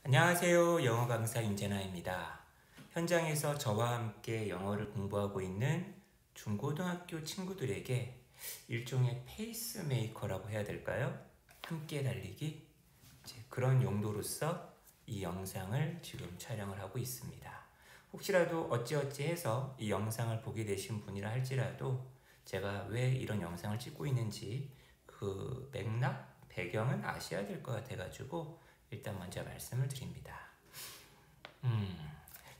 안녕하세요. 영어 강사 윤재나입니다. 현장에서 저와 함께 영어를 공부하고 있는 중고등학교 친구들에게 일종의 페이스메이커라고 해야 될까요? 함께 달리기? 그런 용도로서 이 영상을 지금 촬영을 하고 있습니다. 혹시라도 어찌어찌 해서 이 영상을 보게 되신 분이라 할지라도 제가 왜 이런 영상을 찍고 있는지 그 맥락, 배경은 아셔야 될 것 같아가지고 일단 먼저 말씀을 드립니다.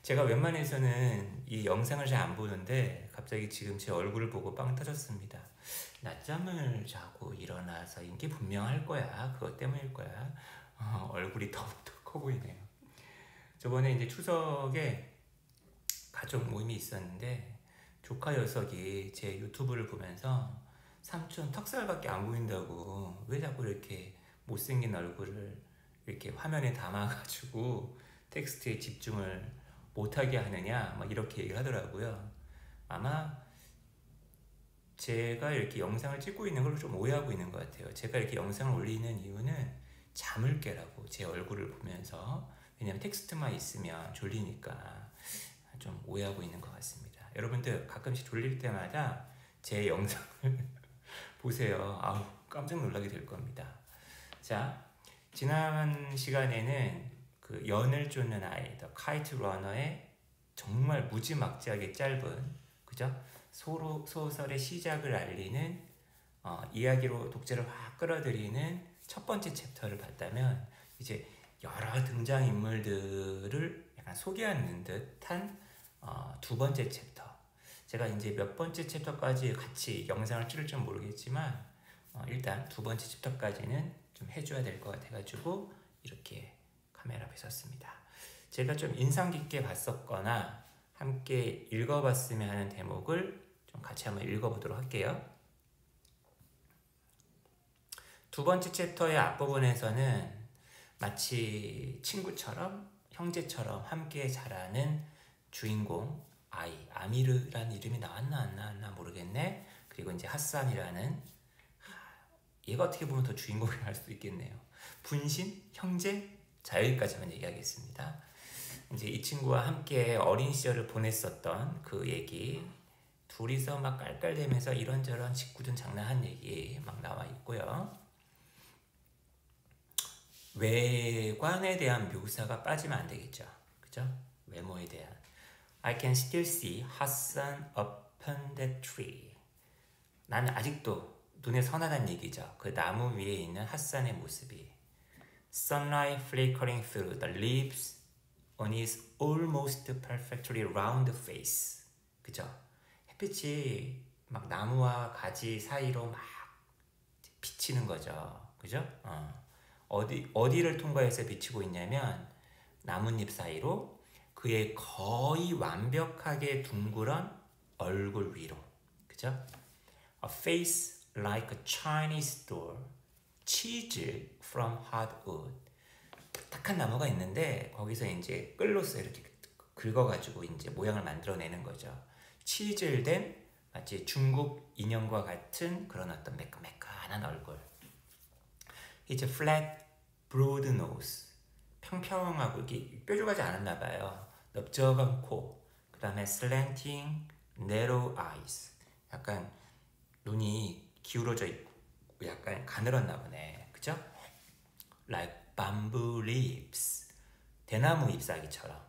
제가 웬만해서는 이 영상을 잘 안 보는데 갑자기 지금 제 얼굴을 보고 빵 터졌습니다. 낮잠을 자고 일어나서인 게 분명할 거야. 그것 때문일 거야. 얼굴이 더욱더 커 보이네요. 저번에 이제 추석에 가족 모임이 있었는데 조카 녀석이 제 유튜브를 보면서 삼촌 턱살밖에 안 보인다고 왜 자꾸 이렇게 못생긴 얼굴을 이렇게 화면에 담아가지고 텍스트에 집중을 못하게 하느냐 막 이렇게 얘기를 하더라고요. 아마 제가 이렇게 영상을 찍고 있는 걸 좀 오해하고 있는 것 같아요. 제가 이렇게 영상을 올리는 이유는 잠을 깨라고 제 얼굴을 보면서, 왜냐면 텍스트만 있으면 졸리니까 좀 오해하고 있는 것 같습니다. 여러분들 가끔씩 졸릴 때마다 제 영상을 보세요. 아우 깜짝 놀라게 될 겁니다. 자, 지난 시간에는 그 연을 쫓는 아이, 더 카이트 러너의 정말 무지막지하게 짧은, 그죠? 소설의 시작을 알리는 이야기로 독자를 확 끌어들이는 첫 번째 챕터를 봤다면, 이제 여러 등장인물들을 약간 소개하는 듯한 두 번째 챕터. 제가 이제 몇 번째 챕터까지 같이 영상을 찍을지 모르겠지만 일단 두 번째 챕터까지는 좀 해줘야 될 것 같아가지고 이렇게 카메라 앞에 섰습니다. 제가 좀 인상 깊게 봤었거나 함께 읽어봤으면 하는 대목을 좀 같이 한번 읽어보도록 할게요. 두 번째 챕터의 앞부분에서는 마치 친구처럼 형제처럼 함께 자라는 주인공 아이, 아미르라는 이름이 나왔나 안 나왔나 모르겠네. 그리고 이제 핫산이라는, 얘가 어떻게 보면 더 주인공이 할 수도 있겠네요. 분신, 형제, 자 여기까지만 얘기하겠습니다. 이제 이 친구와 함께 어린 시절을 보냈었던 그 얘기, 둘이서 막 깔깔대면서 이런저런 짓궂은 장난한 얘기 막 나와 있고요. 외관에 대한 묘사가 빠지면 안 되겠죠. 그죠? 외모에 대한. I can still see Hassan upon that tree. 나는 아직도 눈에 선하다는 얘기죠. 그 나무 위에 있는 핫산의 모습이. Sunlight flickering through the leaves on his almost perfectly round face. 그죠? 햇빛이 막 나무와 가지 사이로 막 비치는 거죠. 그죠? 어디를 통과해서 비치고 있냐면 나뭇잎 사이로 그의 거의 완벽하게 둥그런 얼굴 위로. 그죠? A face like a Chinese door, 치즈 from hardwood. 딱딱한 나무가 있는데 거기서 이제 끌로서 이렇게 긁어가지고 이제 모양을 만들어내는 거죠. 치질된 마치 중국 인형과 같은 그런 어떤 매끈매끈한 얼굴. It's a flat, broad nose. 평평하고 이게 뾰족하지 않았나 봐요. 넓적한 코. 그 다음에 slanting, narrow eyes. 약간 눈이 기울어져 있고 약간 가늘었나 보네. 그죠? Like bamboo leaves. 대나무 잎사귀처럼.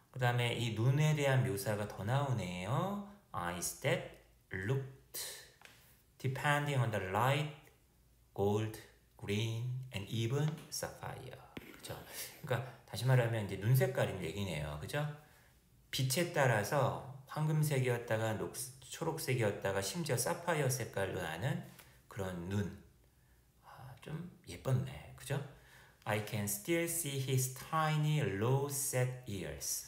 그 다음에 이 눈에 대한 묘사가 더 나오네요. Eyes that looked, depending on the light, gold, green, and even sapphire. 그죠? 그러니까 다시 말하면 이제 눈 색깔인 얘기네요. 그죠? 빛에 따라서 황금색이었다가 초록색이었다가 심지어 사파이어 색깔로 나는 그런 눈. 좀 예뻤네. 그죠? I can still see his tiny low set ears.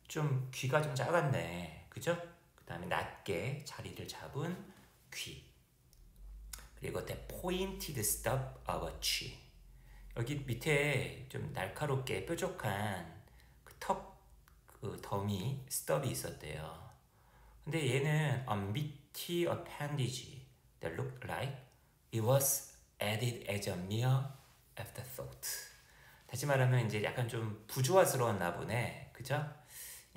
좀 귀가 좀 작았네. 그죠? 그 다음에 낮게 자리를 잡은 귀. 그리고 the pointed stub of a chin. 여기 밑에 좀 날카롭게 뾰족한 그 그 덤이 스톱이 있었대요. 근데 얘는 a meaty appendage that looked like it was added as a mere afterthought. 다시 말하면 이제 약간 좀 부조화스러웠나 보네. 그죠?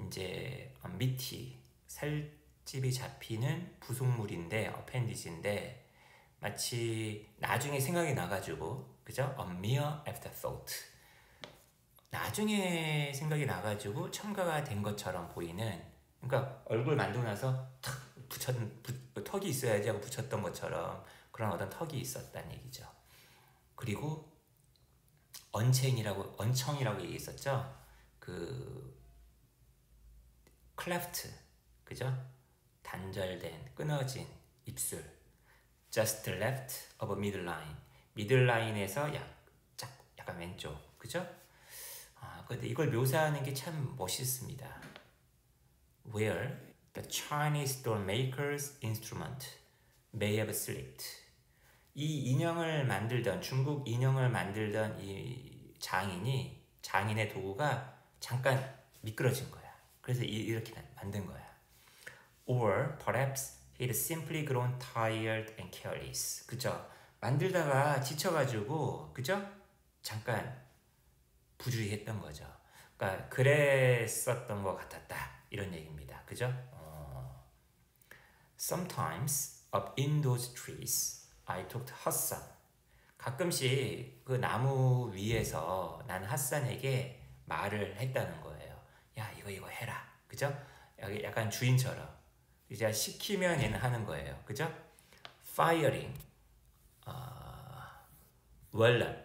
이제 밑이 살집이 잡히는 부속물인데 어펜디지인데 마치 나중에 생각이 나가지고 그죠? A mere afterthought. 나중에 생각이 나가지고 첨가가 된 것처럼 보이는 그러니까 얼굴 만들고 나서 탁 턱이 있어야지 하고 붙였던 것처럼 그런 어떤 턱이 있었다는 얘기죠. 그리고 언청이라고 얘기했었죠. 그 클래프트 그죠? 단절된 끊어진 입술 just left of a middle line 미들 라인에서 약간 왼쪽 그죠? 근데 이걸 묘사하는 게 참 멋있습니다. Where the Chinese doll maker's instrument may have slipped. 이 인형을 만들던 중국 인형을 만들던 이 장인의 도구가 잠깐 미끄러진 거야. 그래서 이렇게 만든 거야. Or perhaps he'd simply grown tired and careless. 그죠? 만들다가 지쳐가지고 그죠? 잠깐 부주의했던 거죠. 그러니까 그랬었던 것 같았다 이런 얘기입니다. 그죠? Sometimes up in those trees I talked Hassan. 가끔씩 그 나무 위에서 난 핫산에게 말을 했다는 거예요. 야 이거 해라. 그죠? 약간 주인처럼 이제 시키면 얘는 하는 거예요. 그죠? Firing wallet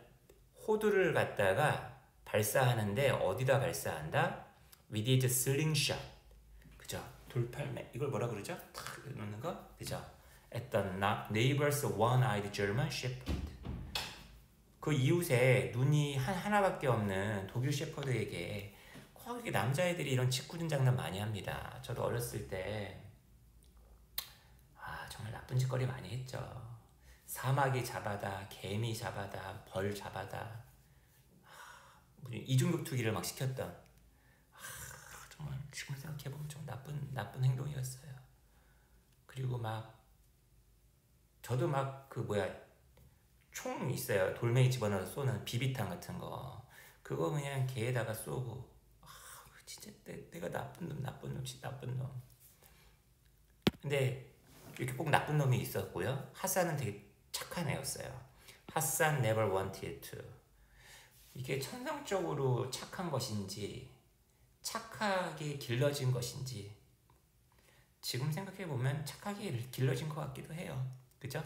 호두를 갖다가 발사하는데 어디다 발사한다? We did slingshot. 그죠? 돌팔매 이걸 뭐라 그러죠? 탁 놓는 거? 그죠? At the neighbor's one-eyed German shepherd. 그 이웃에 눈이 하나밖에 없는 독일 셰퍼드에게 거기 남자애들이 이런 짓궂은 장난 많이 합니다. 저도 어렸을 때 정말 나쁜 짓거리 많이 했죠. 사마귀 잡아다, 개미 잡아다, 벌 잡아다. 이중격 투기를 막 시켰던 정말 지금 생각해보면 좀 나쁜 행동이었어요. 그리고 저도 총 있어요. 돌멩이 집어넣어서 쏘는 비비탄 같은 거 그거 그냥 개에다가 쏘고 진짜 내가 나쁜 놈. 근데 이렇게 꼭 나쁜 놈이 있었고요. 핫산은 되게 착한 애였어요. 핫산 never wanted to. 이게 천성적으로 착한 것인지 착하게 길러진 것인지 지금 생각해보면 착하게 길러진 것 같기도 해요. 그죠?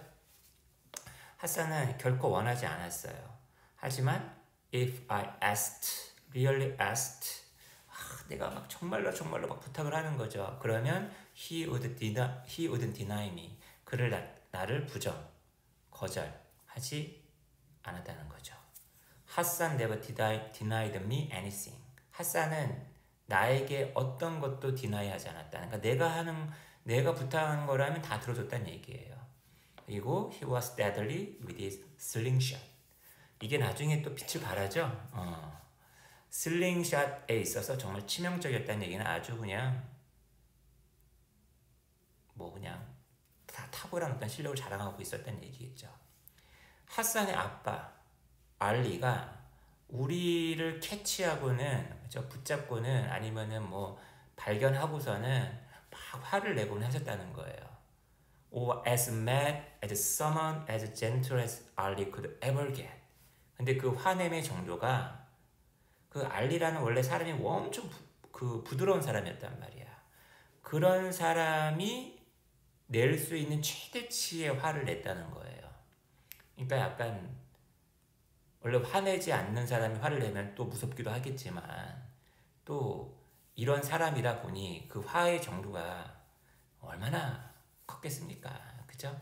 핫산은 결코 원하지 않았어요. 하지만 if I really asked 내가 정말로 부탁을 하는 거죠. 그러면 he wouldn't deny me. 그를 나를 거절하지 않았다는 거죠. 핫산 never denied me anything. 핫산은 나에게 어떤 것도 디나이하지 않았다. 그러니까 내가 부탁한 거라면 다 들어줬다는 얘기예요. 그리고 he was deadly with his slingshot. 이게 나중에 또 빛을 발하죠. 슬링샷에 있어서 정말 치명적이었다는 얘기는 아주 그냥 다 탁월한 어떤 실력을 자랑하고 있었다는 얘기겠죠. 핫산의 아빠 알리가 우리를 캐치하고는 붙잡고는 아니면은 발견하고서는 막 화를 내곤 하셨다는 거예요. Or as mad as someone as gentle as Ali could ever get. 근데 그 화냄의 정도가 그 알리라는 원래 사람이 엄청 부드러운 사람이었단 말이야. 그런 사람이 낼 수 있는 최대치의 화를 냈다는 거예요. 그러니까 약간 원래 화내지 않는 사람이 화를 내면 또 무섭기도 하겠지만 또 이런 사람이다 보니 그 화의 정도가 얼마나 컸겠습니까? 그죠?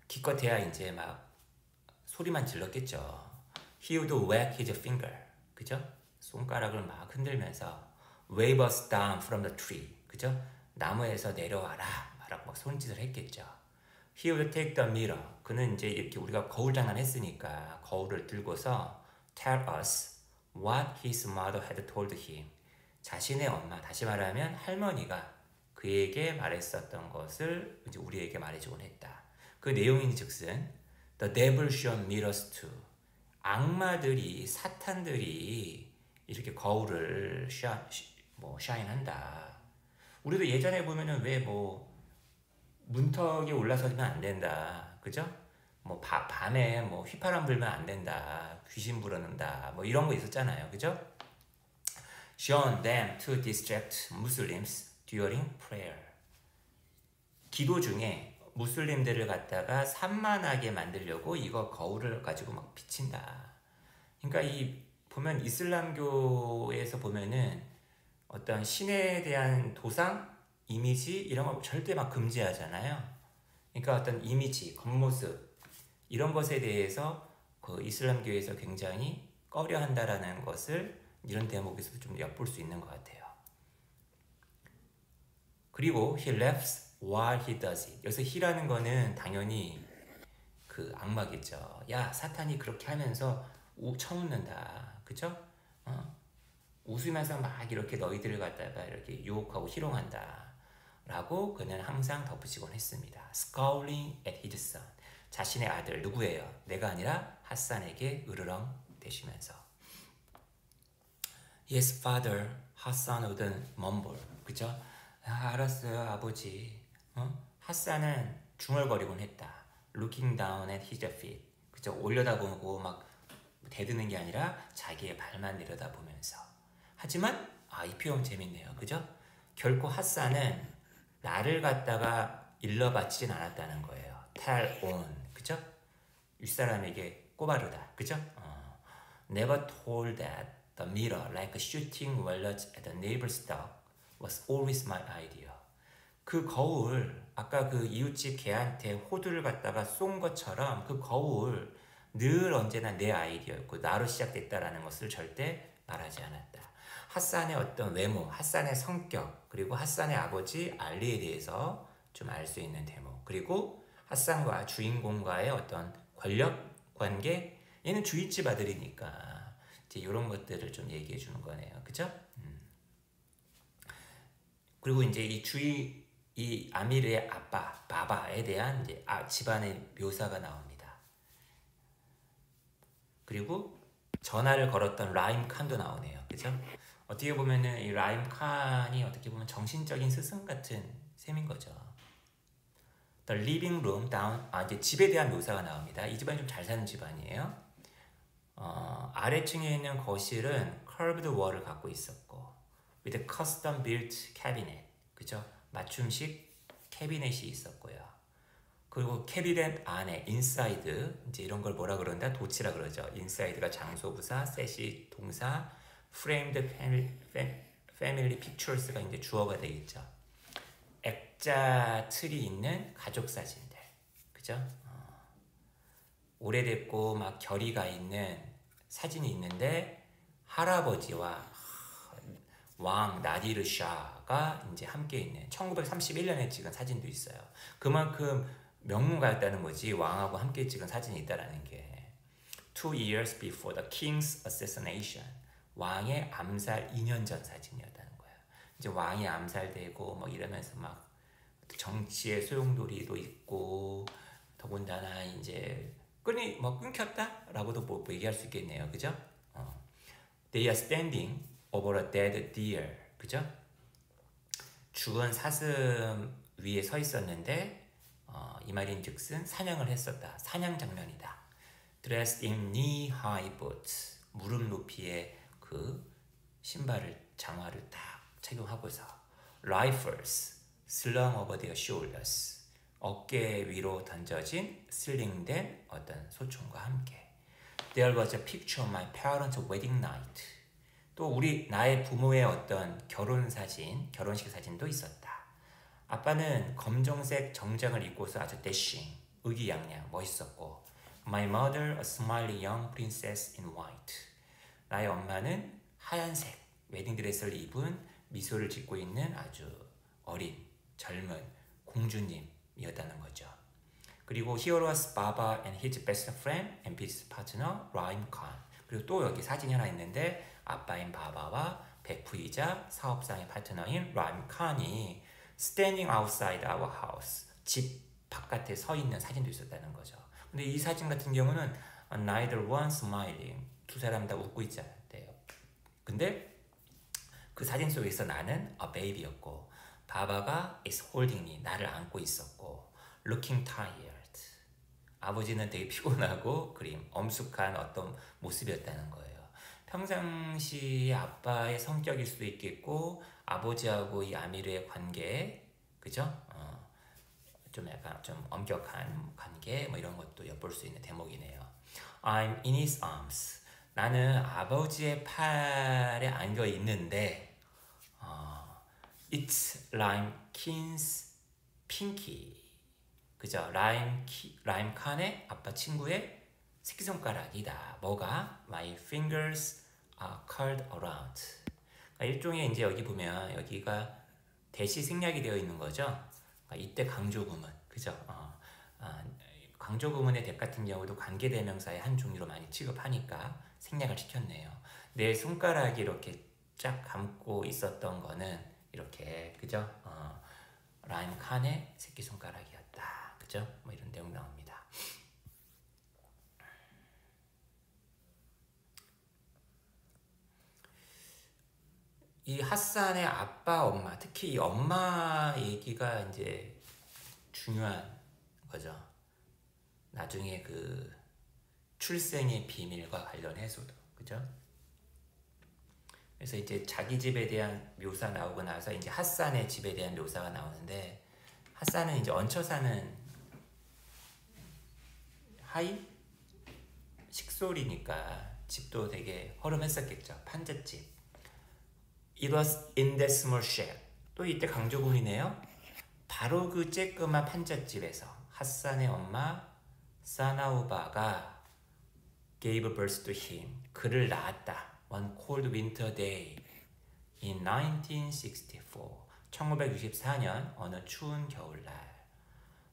기껏해야 이제 소리만 질렀겠죠. He would wag his finger. 그죠? 손가락을 막 흔들면서 wave us down from the tree. 그죠? 나무에서 내려와라. 막 손짓을 했겠죠. He would take the mirror. 그는 이제 이렇게 우리가 거울 장난 했으니까 거울을 들고서 tell us what his mother had told him. 자신의 엄마, 다시 말하면 할머니가 그에게 말했었던 것을 이제 우리에게 말해주곤 했다. 그 내용인 즉슨 The devil showed mirrors too. 악마들이 사탄들이 이렇게 거울을 샤인한다. 우리도 예전에 보면은 왜 뭐 문턱에 올라서면 안 된다, 그죠? 뭐 밤에 뭐 휘파람 불면 안 된다, 귀신 부르는다, 뭐 이런 거 있었잖아요, 그죠? Shown them to distract Muslims during prayer. 기도 중에 무슬림들을 갖다가 산만하게 만들려고 이거 거울을 가지고 막 비친다. 그러니까 이 보면 이슬람교에서 보면은 어떤 신에 대한 도상, 이미지 이런 거 절대 막 금지하잖아요. 그러니까 어떤 이미지, 겉모습 이런 것에 대해서 그 이슬람교에서 굉장히 꺼려한다라는 것을 이런 대목에서 좀 엿볼 수 있는 것 같아요. 그리고 he laughs while he does it. 여기서 he라는 거는 당연히 그 악마겠죠. 야, 사탄이 그렇게 하면서 쳐웃는다. 그죠? 웃으면서 막 이렇게 너희들을 갖다가 이렇게 유혹하고 희롱한다. 라고 그는 항상 덧붙이곤 했습니다. Scowling at his son. 자신의 아들 누구예요? 내가 아니라 핫산에게 으르렁 대시면서 His father, 핫산 wouldn't mumble. 그죠? 알았어요 아버지. 핫산은 중얼거리곤 했다. Looking down at his feet. 그죠? 올려다보고 막 대드는 게 아니라 자기의 발만 내려다보면서. 하지만 이 표현 재밌네요. 그죠? 결코 핫산은 나를 갖다가 일러바치진 않았다는 거예요. tell on. 그죠? 윗사람에게 꼬바르다. 그죠? Never told that the mirror like shooting bullets at the neighbor's dog was always my idea. 그 거울, 아까 그 이웃집 개한테 호두를 갖다가 쏜 것처럼 그 거울 늘 언제나 내 아이디어였고 나로 시작됐다라는 것을 절대 말하지 않았다. 핫산의 어떤 외모, 핫산의 성격, 그리고 핫산의 아버지 알리에 대해서 좀 알 수 있는 대목. 그리고 핫산과 주인공과의 어떤 권력 관계, 얘는 주인집 아들이니까 이제 이런 것들을 좀 얘기해 주는 거네요. 그죠? 그리고 이제 이 아미르의 아빠, 바바에 대한 이제 집안의 묘사가 나옵니다. 그리고 전화를 걸었던 라임 칸도 나오네요. 그죠? 어떻게 보면은 이 라임 칸이 어떻게 보면 정신적인 스승 같은 셈인 거죠. The living room down, 이제 집에 대한 묘사가 나옵니다. 이 집안이 좀 잘 사는 집안이에요. 아래층에 있는 거실은 curved wall을 갖고 있었고, with a custom built cabinet, 그죠? 맞춤식 캐비넷이 있었고요. 그리고 캐비넷 안에 inside, 이제 이런 걸 뭐라 그런다? 도치라 그러죠. inside가 장소부사, set이 동사, framed family pictures가 이제 주어가 되겠죠. 액자 틀이 있는 가족 사진들, 그죠? 오래됐고 막 결의가 있는 사진이 있는데 할아버지와 왕 나디르 샤가 이제 함께 있는 1931년에 찍은 사진도 있어요. 그만큼 명문가였다는 거지 왕하고 함께 찍은 사진이 있다라는 게 2 years before the king's assassination. 왕의 암살 2년 전 사진이었다는 거예요. 이제 왕이 암살되고 뭐 이러면서 막 정치의 소용돌이도 있고 더군다나 이제 끊겼다라고도 뭐 얘기할 수 있겠네요. 그죠? They are standing over a dead deer. 그죠? 죽은 사슴 위에 서 있었는데 이 말인즉슨 사냥을 했었다. 사냥 장면이다. Dressed in knee-high boots. 무릎 높이의 그 장화를 딱 착용하고서 Rifles slung over their shoulders. 어깨 위로 던져진 슬링된 어떤 소총과 함께. There was a picture of my parents' wedding night. 또 나의 부모의 어떤 결혼식 사진도 있었다. 아빠는 검정색 정장을 입고서 아주 dashing, 의기양양, 멋있었고 My mother, a smiling young princess in white. 나의 엄마는 하얀색 웨딩드레스를 입은 미소를 짓고 있는 아주 어린, 젊은 공주님이었다는 거죠. 그리고 Here was Baba and his best friend and business partner, Rahim Khan. 그리고 또 여기 사진이 하나 있는데 아빠인 바바와 베프이자 사업상의 파트너인 라임 칸이 standing outside our house, 집 바깥에 서 있는 사진도 있었다는 거죠. 근데 이 사진 같은 경우는 neither one smiling. 두 사람 다 웃고 있지 않았대요. 근데 그 사진 속에서 나는 a baby였고 바바가 is holding me. 나를 안고 있었고 looking tired. 아버지는 되게 피곤하고 그림 엄숙한 어떤 모습이었다는 거예요. 평상시 아빠의 성격일 수도 있겠고 아버지하고 이 아미르의 관계, 그죠? 좀 약간 좀 엄격한 관계 뭐 이런 것도 엿볼 수 있는 대목이네요. I'm in his arms. 나는 아버지의 팔에 안겨 있는데 It's Lime Keen's pinky. 그죠? 라임 칸의 아빠 친구의 새끼손가락이다. 뭐가? My fingers are curled around. 그러니까 일종의 이제 여기 보면 여기가 대시 생략이 되어 있는 거죠. 그러니까 이때 강조구문, 그죠? 강조구문의 대 같은 경우도 관계대명사의 한 종류로 많이 취급하니까 생략을 시켰네요. 내 손가락이 이렇게 쫙 감고 있었던 거는 이렇게, 그죠? 라임 칸의 새끼손가락이었다. 그죠? 뭐 이런 내용 나옵니다. 이 핫산의 아빠, 엄마, 특히 이 엄마 얘기가 이제 중요한 거죠. 나중에 그 출생의 비밀과 관련해서도, 그죠? 그래서 이제 자기 집에 대한 묘사 나오고 나서 이제 핫산의 집에 대한 묘사가 나오는데 핫산은 이제 얹혀 사는 하이 식솔이니까 집도 되게 허름했었겠죠. 판잣집. It was in that small shack. 또 이때 강조문이네요. 바로 그 쬐끄만 판잣집에서 핫산의 엄마 사나우바가 gave birth to him. 그를 낳았다. One cold winter day in 1964. 1964년 어느 추운 겨울날.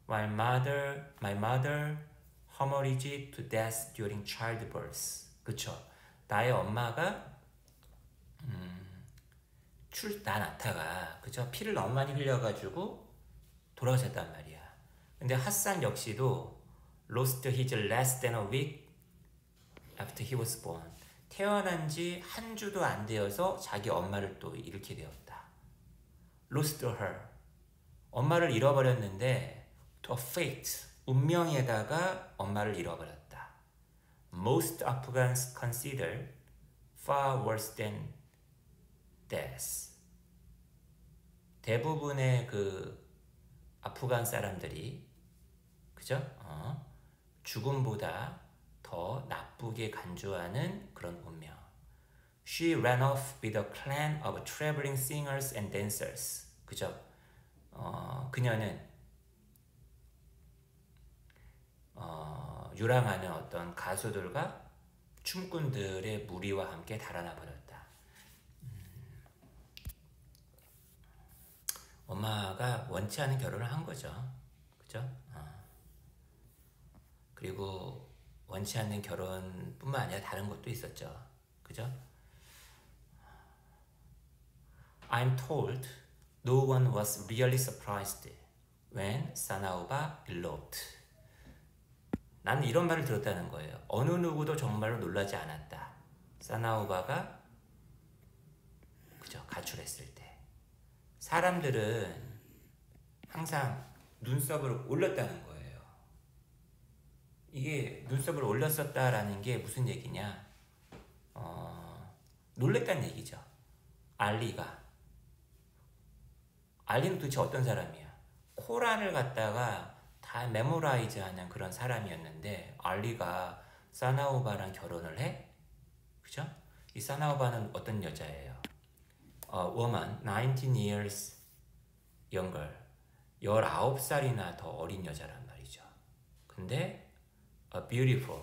While my mother hemorrhaged to death during childbirth. 그쵸? 나의 엄마가 낳다가 그죠? 피를 너무 많이 흘려가지고 돌아가셨단 말이야. 근데 핫산 역시도 lost his less than a week after he was born. 태어난 지 한 주도 안 되어서 자기 엄마를 또 잃게 되었다. lost her. 엄마를 잃어버렸는데 to a fate. 운명에다가 엄마를 잃어버렸다. Most Afghans consider far worse than death. 대부분의 그 아프간 사람들이 그죠? 죽음보다 더 나쁘게 간주하는 그런 운명. She ran off with a clan of traveling singers and dancers. 그죠? 그녀는 유랑하는 어떤 가수들과 춤꾼들의 무리와 함께 달아나 버렸다. 엄마가 원치 않은 결혼을 한 거죠. 그죠? 그리고 원치 않는 결혼뿐만 아니라 다른 것도 있었죠. 그죠? I'm told no one was really surprised when Sanaoba eloped. 나는 이런 말을 들었다는 거예요. 어느 누구도 정말로 놀라지 않았다. 사나우바가 그죠? 가출했을 때. 사람들은 항상 눈썹을 올렸다는 거예요. 이게 눈썹을 올렸었다라는 게 무슨 얘기냐? 놀랬다는 얘기죠. 알리는 도대체 어떤 사람이야? 코란을 갖다가 다 메모라이즈하는 그런 사람이었는데 알리가 사나우바랑 결혼을 해? 그죠? 이 사나우바는 어떤 여자예요? woman, 19 years younger. 19살이나 더 어린 여자란 말이죠. 근데 beautiful,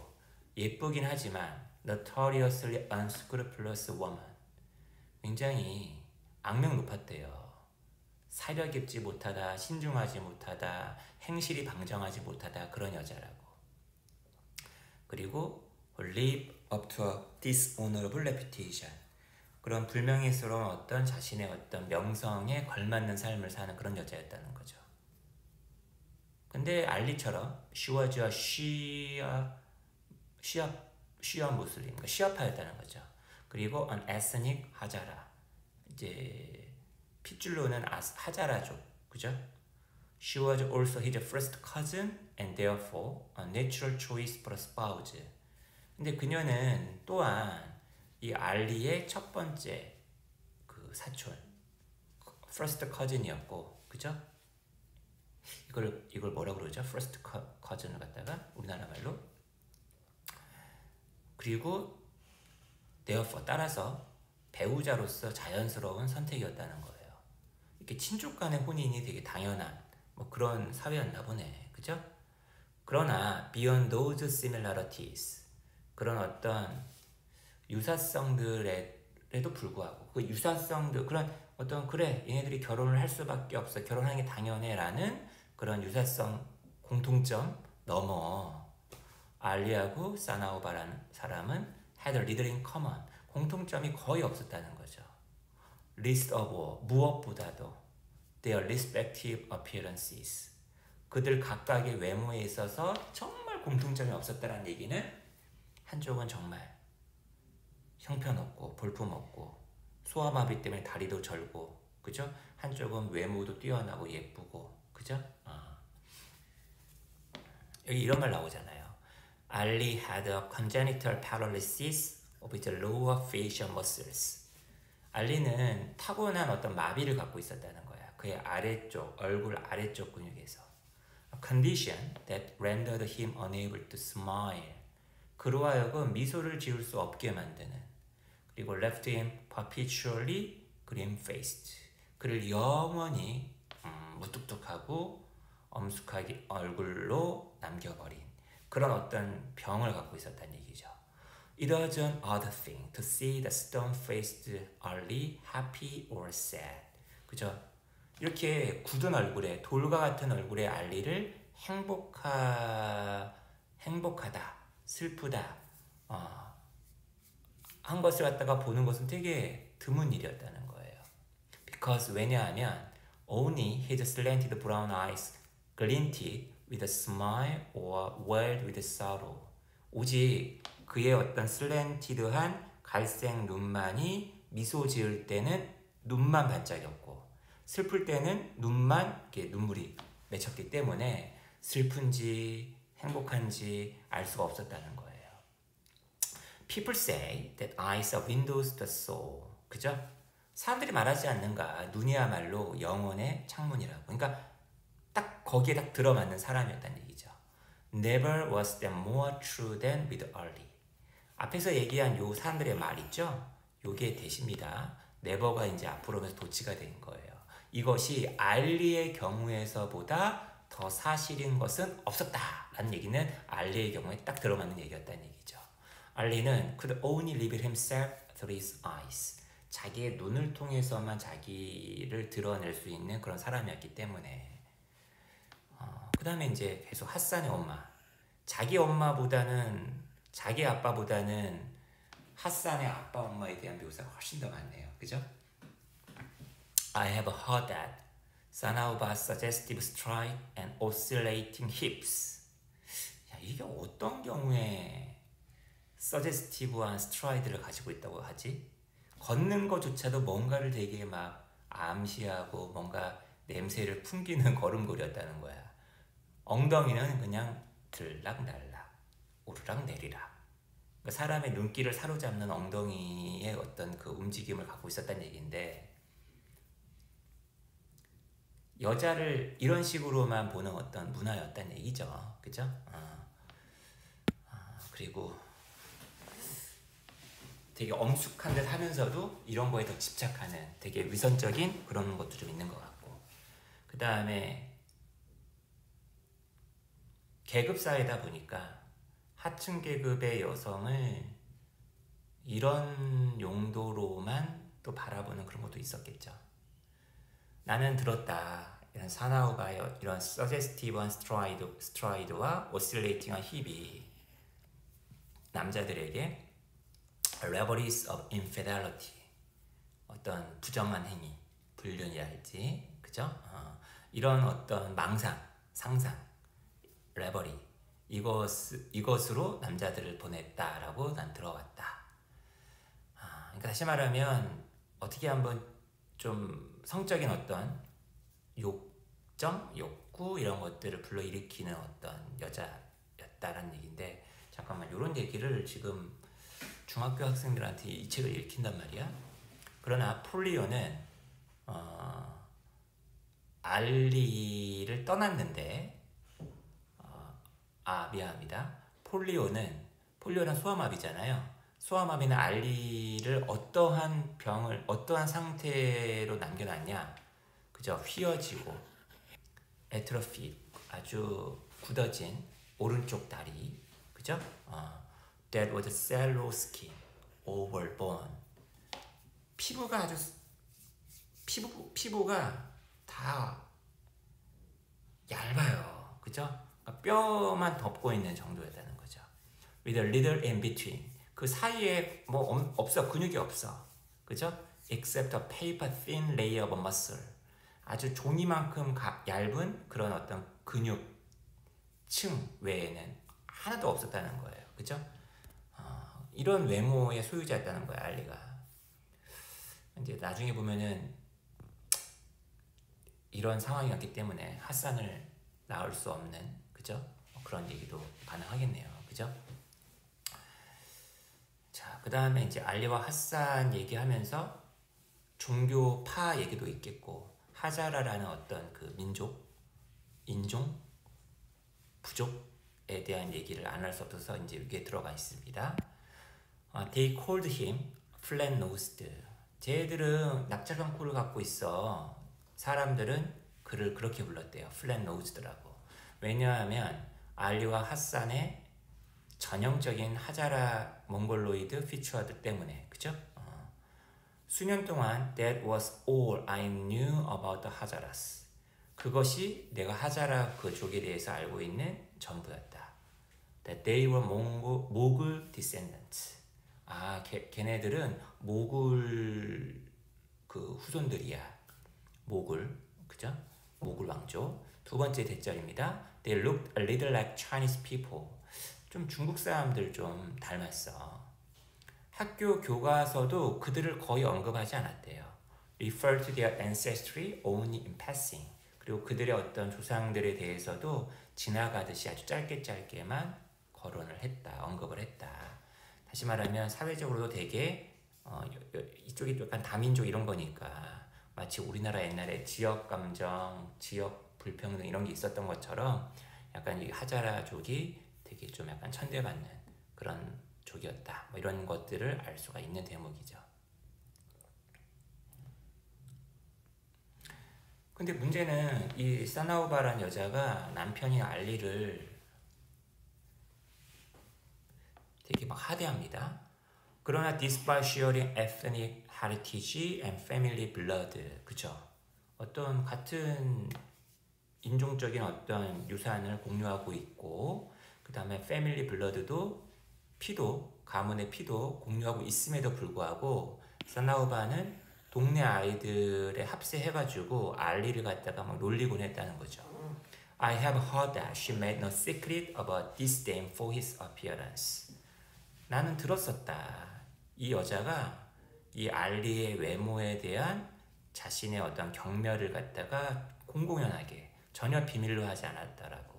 예쁘긴 하지만 notoriously unscrupulous woman. 굉장히 악명 높았대요. 사려 깊지 못하다, 신중하지 못하다, 행실이 방정하지 못하다 그런 여자라고. 그리고 live up to a dishonorable reputation. 그런 불명예스러운 어떤 자신의 어떤 명성에 걸맞는 삶을 사는 그런 여자였다는 거죠. 근데 알리처럼 she 시어 무슬림, 그러니까 시아파였다는 거죠. 그리고 an ethnic 하자라, 이제 핏줄로는 하자라족, 그죠? She was also his first cousin and therefore a natural choice for a spouse. 근데 그녀는 또한 이 알리의 첫 번째 그 사촌, first cousin이었고, 그죠? 이걸 뭐라 그러죠? first cousin을 갖다가 우리나라 말로. 그리고 therefore 따라서 배우자로서 자연스러운 선택이었다는 거예요. 이렇게 친족 간의 혼인이 되게 당연한 뭐 그런 사회였나 보네, 그죠? 그러나 beyond those similarities, 그런 어떤 유사성들에도 불구하고 그 유사성들, 그런 어떤 그래 얘네들이 결혼을 할 수밖에 없어, 결혼하는 게 당연해라는 그런 유사성 공통점 넘어 알리하고 사나우바라는 사람은 had little in common, 공통점이 거의 없었다는 거죠. least of all, 무엇보다도 their respective appearances, 그들 각각의 외모에 있어서 정말 공통점이 없었다는 얘기는 한쪽은 정말 형편없고 볼품없고 소아마비 때문에 다리도 절고, 그죠? 한쪽은 외모도 뛰어나고 예쁘고, 그죠? 여기 이런 말 나오잖아요. Ali had a congenital paralysis of his lower facial muscles. 알리는 타고난 어떤 마비를 갖고 있었다는 거야. 그의 아래쪽, 얼굴 아래쪽 근육에서. A condition that rendered him unable to smile. 그로 하여금 미소를 지을 수 없게 만드는. 그리고 left him perpetually grim-faced. 그를 영원히 무뚝뚝하고 엄숙하게 얼굴로 남겨버린 그런 어떤 병을 갖고 있었다는 얘기죠. It was an odd thing to see the stone-faced Ali happy or sad. 그죠? 이렇게 굳은 얼굴에, 돌과 같은 얼굴의 알리를 행복하다, 슬프다 한 것을 갖다가 보는 것은 되게 드문 일이었다는 거예요. Because 왜냐하면 only his slanted brown eyes glinted with a smile or welled with sorrow. 오직 그의 어떤 슬렌티드한 갈색 눈만이 미소 지을 때는 눈만 반짝였고, 슬플 때는 눈만 이렇게 눈물이 맺혔기 때문에 슬픈지 행복한지 알 수가 없었다는 거예요. People say that eyes are windows to the soul. 그죠? 사람들이 말하지 않는가, 눈이야말로 영혼의 창문이라고. 그러니까 딱 거기에 딱 들어맞는 사람이었다는 얘기죠. Never was that more true than with Ali. 앞에서 얘기한 요 사람들의 말 있죠? 요게 대십니다. Never가 이제 앞으로 오면서 도치가 된 거예요. 이것이 알리의 경우에서보다 더 사실인 것은 없었다 라는 얘기는 알리의 경우에 딱 들어맞는 얘기였다는 얘기죠. 알리는 could only live himself through his eyes. 자기의 눈을 통해서만 자기를 드러낼 수 있는 그런 사람이었기 때문에. 그 다음에 이제 계속 핫산의 엄마. 자기 엄마보다는, 자기 아빠보다는 핫산의 아빠 엄마에 대한 묘사가 훨씬 더 많네요. 그죠? I have heard that Sanauba's suggestive stride and oscillating hips. 야, 이게 어떤 경우에 서제스티브한 스트라이드를 가지고 있다고 하지? 걷는 것조차도 뭔가를 되게 막 암시하고 뭔가 냄새를 풍기는 걸음걸이였다는 거야. 엉덩이는 그냥 들락날락, 오르락내리락. 그러니까 사람의 눈길을 사로잡는 엉덩이의 어떤 그 움직임을 갖고 있었다는 얘기인데, 여자를 이런 식으로만 보는 어떤 문화였다는 얘기죠. 그죠? 그리고 되게 엄숙한 듯 하면서도 이런 거에 더 집착하는 되게 위선적인 그런 것도 좀 있는 것 같고, 그 다음에 계급 사회다 보니까 하층 계급의 여성을 이런 용도로만 또 바라보는 그런 것도 있었겠죠. 나는 들었다. 이런 사나우바의 이런 서제스티브한 스트라이드와 오실레이팅한 힙이 남자들에게 reveries of infidelity, 어떤 부정한 행위, 불륜이랄지, 그죠? 이런 어떤 망상, 상상, 레버리, 이것으로 남자들을 보냈다라고 난 들어왔다. 그러니까 다시 말하면 어떻게 한번 좀 성적인 어떤 욕정, 욕구 이런 것들을 불러일으키는 어떤 여자였다라는 얘기인데, 잠깐만, 이런 얘기를 지금 중학교 학생들한테 이 책을 읽힌단 말이야. 그러나 폴리오는 알리를 떠났는데, 미안합니다. 폴리오는 소아마비잖아요. 소아마비는 알리를 어떠한 병을, 어떠한 상태로 남겨놨냐, 그죠? 휘어지고 에트로피, 아주 굳어진 오른쪽 다리, 그죠? That was sallow skin over bone. 피부가 다 얇아요, 그죠? 그러니까 뼈만 덮고 있는 정도였다는 거죠. With a little in between. 그 사이에 뭐 없어, 근육이 없어, 그죠? Except a paper thin layer of muscle. 아주 종이만큼 얇은 그런 어떤 근육층 외에는 하나도 없었다는 거예요, 그죠? 이런 외모의 소유자였다는 거야, 알리가. 이제 나중에 보면은 이런 상황이었기 때문에 핫산을 낳을 수 없는, 그죠? 그런 얘기도 가능하겠네요, 그죠? 자, 그 다음에 이제 알리와 핫산 얘기하면서 종교파 얘기도 있겠고, 하자라라는 어떤 그 민족, 인종, 부족에 대한 얘기를 안 할 수 없어서 이제 여기에 들어가 있습니다. They called him flat-nosed. 쟤들은 납작한 코를 갖고 있어. 사람들은 그를 그렇게 불렀대요. flat-nosed라고. 왜냐하면 알리와 핫산의 전형적인 하자라 몽골로이드 피처들 때문에, 그죠? 수년 동안 that was all I knew about the Hazaras. 그것이 내가 하자라 그족에 대해서 알고 있는 전부였다. That they were 모굴 descendants. 걔네들은 모굴 그 후손들이야. 모굴, 그죠? 모굴 왕조. 두 번째 대절입니다. They looked a little like Chinese people. 좀 중국 사람들 좀 닮았어. 학교 교과서도 그들을 거의 언급하지 않았대요. Refer to their ancestry only in passing. 그리고 그들의 어떤 조상들에 대해서도 지나가듯이 아주 짧게만 거론을 했다, 언급을 했다. 다시 말하면 사회적으로도 되게 이쪽이 약간 다민족 이런 거니까 마치 우리나라 옛날에 지역 감정, 지역 불평등 이런 게 있었던 것처럼 약간 이 하자라족이 되게 좀 약간 천대받는 그런 족이었다. 뭐 이런 것들을 알 수가 있는 대목이죠. 근데 문제는 이 사나우바라는 여자가 남편인 알리를 되게 막 하대합니다. 그러나 despite sharing ethnic heritage and family blood, 그죠? 어떤 같은 인종적인 어떤 유산을 공유하고 있고, 그 다음에 패밀리 블러드도 가문의 피도 공유하고 있음에도 불구하고 사나우바는 동네 아이들에 합세해가지고 알리를 갖다가 막 놀리곤 했다는 거죠. I have heard that she made no secret about disdain for his appearance. 나는 들었었다. 이 여자가 이 알리의 외모에 대한 자신의 어떤 경멸을 갖다가 공공연하게 전혀 비밀로 하지 않았다라고.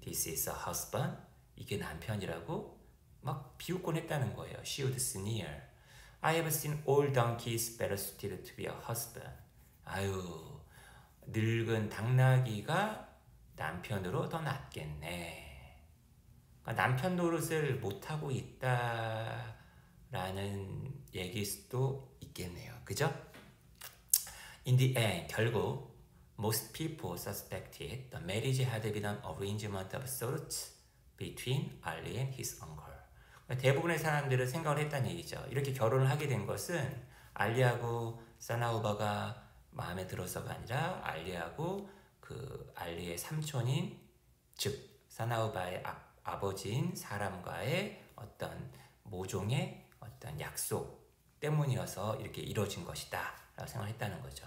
This is a husband. 이게 남편이라고 막 비웃곤 했다는 거예요. She would sneer. I have seen all donkeys better suited to be a husband. 아유, 늙은 당나귀가 남편으로 더 낫겠네. 그러니까 남편 노릇을 못하고 있다라는 얘기일 수도 있겠네요. 그죠? In the end, 결국 most people suspected the marriage had been an arrangement of sorts between Ali and his uncle. 대부분의 사람들은 생각을 했다는 얘기죠. 이렇게 결혼을 하게 된 것은 알리하고 사나우바가 마음에 들어서가 아니라 알리하고 그 알리의 삼촌인, 즉 사나우바의 아버지인 사람과의 어떤 모종의 어떤 약속 때문이어서 이렇게 이루어진 것이다 라고 생각했다는 거죠.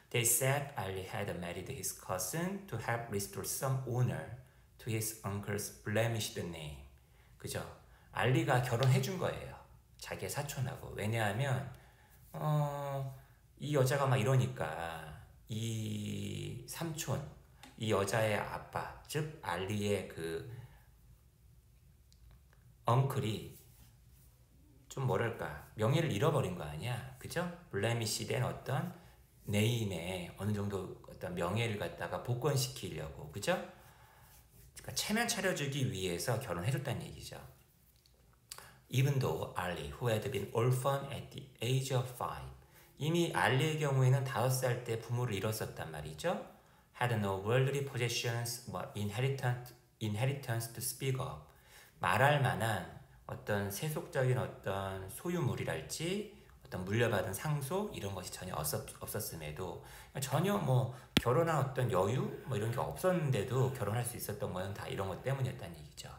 They said Ali had married his cousin to help restore some honor to his uncle's blemished name. 그죠? 알리가 결혼해 준 거예요. 자기의 사촌하고. 왜냐하면 이 여자가 막 이러니까 이 삼촌, 이 여자의 아빠, 즉 알리의 그 엉클이 좀 뭐랄까 명예를 잃어버린 거 아니야, 그죠? 블레미시된 어떤 네임에 어느 정도 어떤 명예를 갖다가 복권시키려고, 그죠? 그러니까 체면 차려주기 위해서 결혼해줬다는 얘기죠. Even though Ali, who had been orphaned at the age of 5, 이미 알리의 경우에는 5살 때 부모를 잃었었단 말이죠. Had no worldly possessions, inheritance to speak of. 말할 만한 어떤 세속적인 어떤 소유물이랄지 어떤 물려받은 상속 이런 것이 전혀 없었음에도 전혀 뭐 결혼한 어떤 여유 뭐 이런 게 없었는데도 결혼할 수 있었던 거는 다 이런 것 때문이었다는 얘기죠.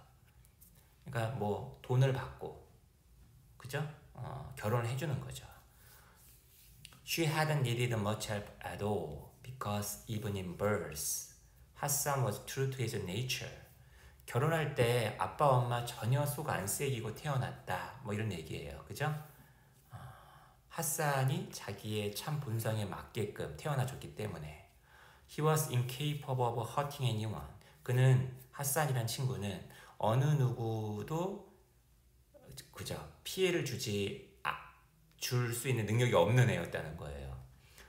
그러니까 뭐 돈을 받고 그죠? 결혼을 해주는 거죠. She hadn't needed much help at all because even in birth, Hassan was true to his nature. 결혼할 때 아빠 엄마 전혀 속 안 새기고 태어났다 뭐 이런 얘기예요. 그죠? 하산이 자기의 참 본성에 맞게끔 태어나줬기 때문에 He was incapable of hurting anyone. 그는 하산이란 친구는 어느 누구도 그죠? 피해를 줄 수 있는 능력이 없는 애였다는 거예요.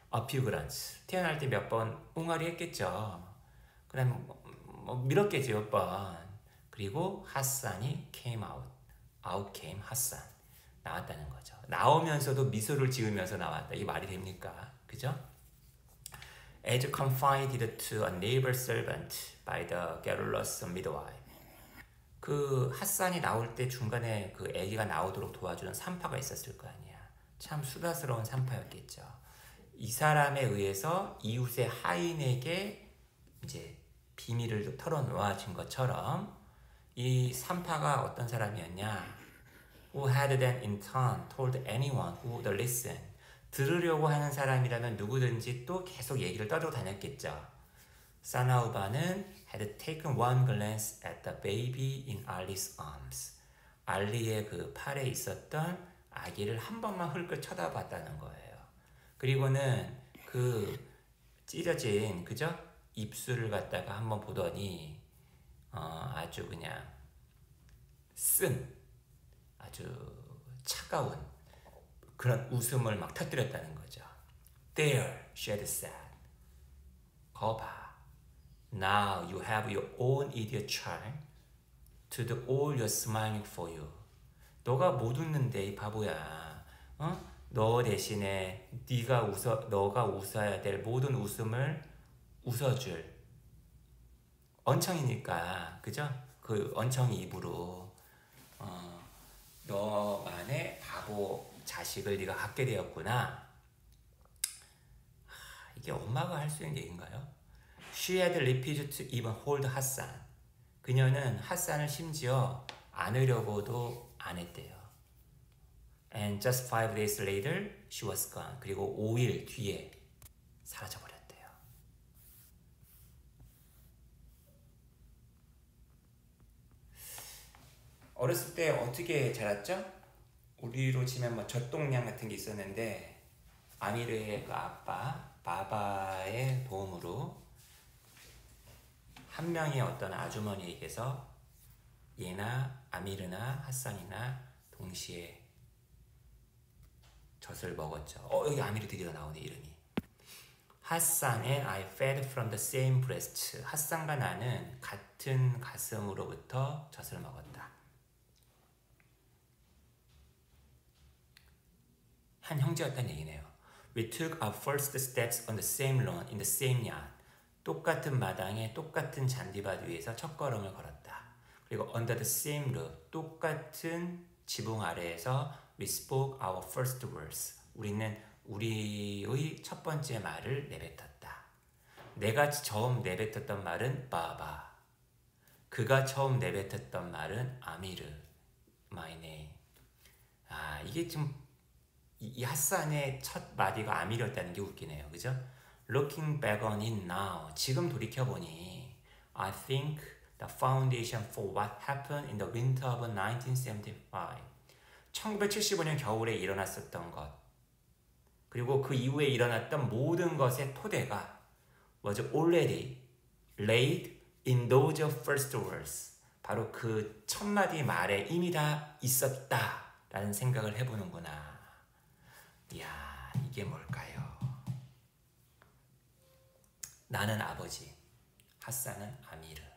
어피그란스 태어날 때 몇 번 웅아리 했겠죠. 그다음 뭐 밀었겠지 몇 번. 그리고 하산이 came out came 하산 나왔다는 거죠. 나오면서도 미소를 지으면서 나왔다. 이 말이 됩니까? 그죠? As confided to a neighbor servant by the garrulous midwife. 그 핫산이 나올 때 중간에 그 아기가 나오도록 도와주는 산파가 있었을 거 아니야. 참 수다스러운 산파였겠죠. 이 사람에 의해서 이웃의 하인에게 이제 비밀을 털어놓아진 것처럼 이 산파가 어떤 사람이었냐? Who had then in turn told anyone who would listen. 들으려고 하는 사람이라면 누구든지 또 계속 얘기를 떠들고 다녔겠죠. 사나우바는 had taken one glance at the baby in Ali's arms. 알리의 그 팔에 있었던 아기를 한 번만 흘끗 쳐다봤다는 거예요. 그리고는 그 찢어진 그죠? 입술을 갖다가 한번 보더니 아주 그냥 쓴 아주 차가운 그런 웃음을 막 터뜨렸다는 거죠. There, she had said. 거봐. Now you have your own idiot child to do all your smiling for you. 너가 못 웃는데 이 바보야. 너 대신에 너가 웃어야 될 모든 웃음을 웃어줄 언청이니까, 그죠? 그 언청이 입으로 너만의 바보 자식을 네가 갖게 되었구나. 이게 엄마가 할 수 있는 얘기인가요? She had refused to even hold 하산. 그녀는 하산을 심지어 안으려고도 안 했대요. And just 5 days later, she was gone. 그리고 5일 뒤에 사라져버렸대요. 어렸을 때 어떻게 자랐죠? 우리로 치면 뭐 젖동량 같은 게 있었는데 아미르의 그 아빠 바바의 도움으로 한 명의 어떤 아주머니에게서 얘나 아미르나 핫산이나 동시에 젖을 먹었죠. 여기 아미르 드디어 나오네 이름이. 핫산 and I fed from the same breast. 핫산과 나는 같은 가슴으로부터 젖을 먹었다. 한 형제였다는 얘기네요. We took our first steps on the same lawn in the same yard. 똑같은 마당에 똑같은 잔디밭 위에서 첫걸음을 걸었다. 그리고 under the same roof. 똑같은 지붕 아래에서 we spoke our first words. 우리는 우리의 첫 번째 말을 내뱉었다. 내가 처음 내뱉었던 말은 바바. 그가 처음 내뱉었던 말은 아미르. My name. 이게 좀 이 핫산의 첫 마디가 아미르였다는 게 웃기네요. 그죠? Looking back on it now. 지금 돌이켜보니 I think the foundation for what happened in the winter of 1975. 1975년 겨울에 일어났었던 것, 그리고 그 이후에 일어났던 모든 것의 토대가 was already laid in those first words. 바로 그 첫 마디 말에 이미 다 있었다라는 생각을 해보는구나. 이야, 이게 뭘까요? 나는 아버지, 핫산은 아미르.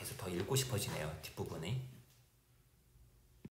계속 더 읽고 싶어지네요, 뒷부분이.